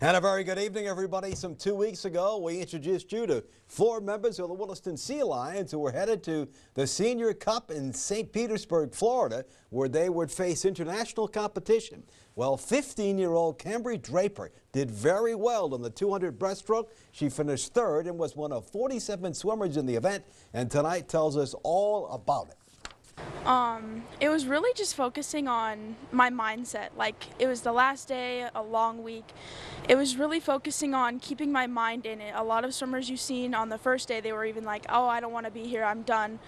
And a very good evening, everybody. Some 2 weeks ago, we introduced you to 4 members of the Williston Sea Lions who were headed to the Senior Cup in St. Petersburg, Florida, where they would face international competition. Well, 15-year-old Cambry Draper did very well in the 200 breaststroke. She finished 3rd and was one of 47 swimmers in the event, and tonight tells us all about it. It was really just focusing on my mindset. Like, it was the last day, a long week. It was really focusing on keeping my mind in it. A lot of swimmers you've seen on the first day, they were even like, oh, I don't want to be here, I'm done.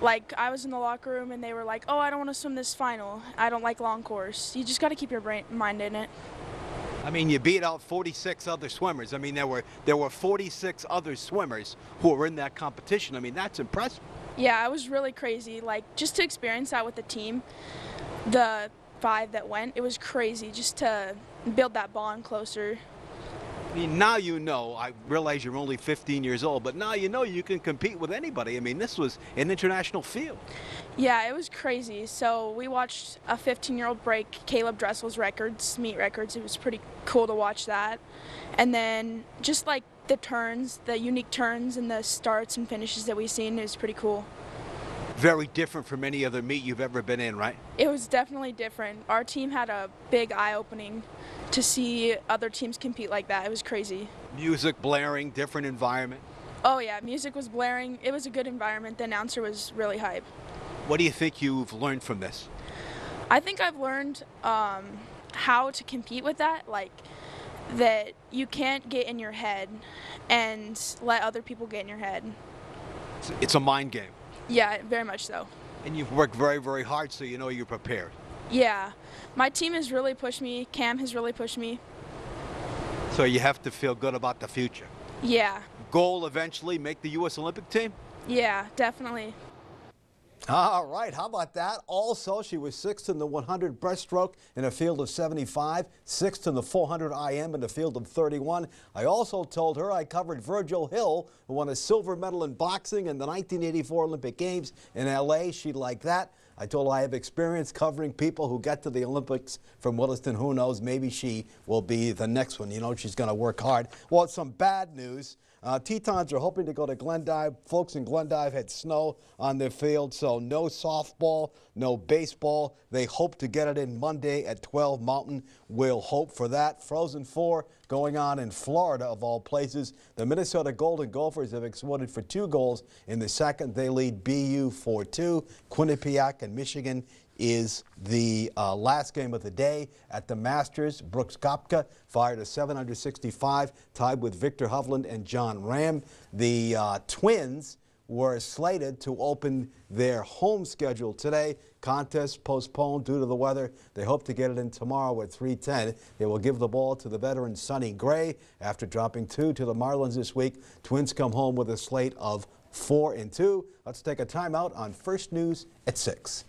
Like, I was in the locker room and they were like, oh, I don't want to swim this final. I don't like long course. You just got to keep your mind in it. I mean, you beat out 46 other swimmers. I mean, there were 46 other swimmers who were in that competition. I mean, that's impressive. Yeah, it was really crazy. Like, just to experience that with the team, the 5 that went, it was crazy just to build that bond closer. I mean, now you know, I realize you're only 15 years old, but now you know you can compete with anybody. I mean, this was an international field. Yeah, it was crazy. So we watched a 15-year-old break Caleb Dressel's records, meet records. It was pretty cool to watch that. And then just like the turns, the unique turns and the starts and finishes that we've seen, it was pretty cool. Very different from any other meet you've ever been in, right? It was definitely different. Our team had a big eye-opening to see other teams compete like that. It was crazy. Music blaring, different environment. Oh yeah, music was blaring. It was a good environment. The announcer was really hype. What do you think you've learned from this? I think I've learned how to compete with that, like that you can't get in your head and let other people get in your head. It's a mind game. Yeah, very much so. And you've worked very, very hard, so you know you're prepared. Yeah, my team has really pushed me. Cam has really pushed me. So you have to feel good about the future. Yeah. Goal eventually make the U.S. Olympic team? Yeah, definitely. All right, how about that? Also, she was 6th in the 100 breaststroke in a field of 75, 6th in the 400 IM in a field of 31. I also told her I covered Virgil Hill, who won a silver medal in boxing in the 1984 Olympic Games in L.A. She'd like that. I told her I have experience covering people who get to the Olympics from Williston. Who knows? Maybe she will be the next one. You know, she's going to work hard. Well, it's some bad news. Tetons are hoping to go to Glendive. Folks in Glendive had snow on their field, so no softball, no baseball. They hope to get it in Monday at 12 Mountain. We'll hope for that. Frozen 4 going on in Florida, of all places. The Minnesota Golden Gophers have exploded for 2 goals in the second. They lead BU 4-2. Quinnipiac and Michigan is the last game of the day at the Masters. Brooks Koepka fired a 765, tied with Victor Hovland and John Ram. The Twins were slated to open their home schedule today. Contest postponed due to the weather. They hope to get it in tomorrow at 3:10. They will give the ball to the veteran Sonny Gray. After dropping 2 to the Marlins this week, Twins come home with a slate of 4-2. Let's take a timeout on First News at 6.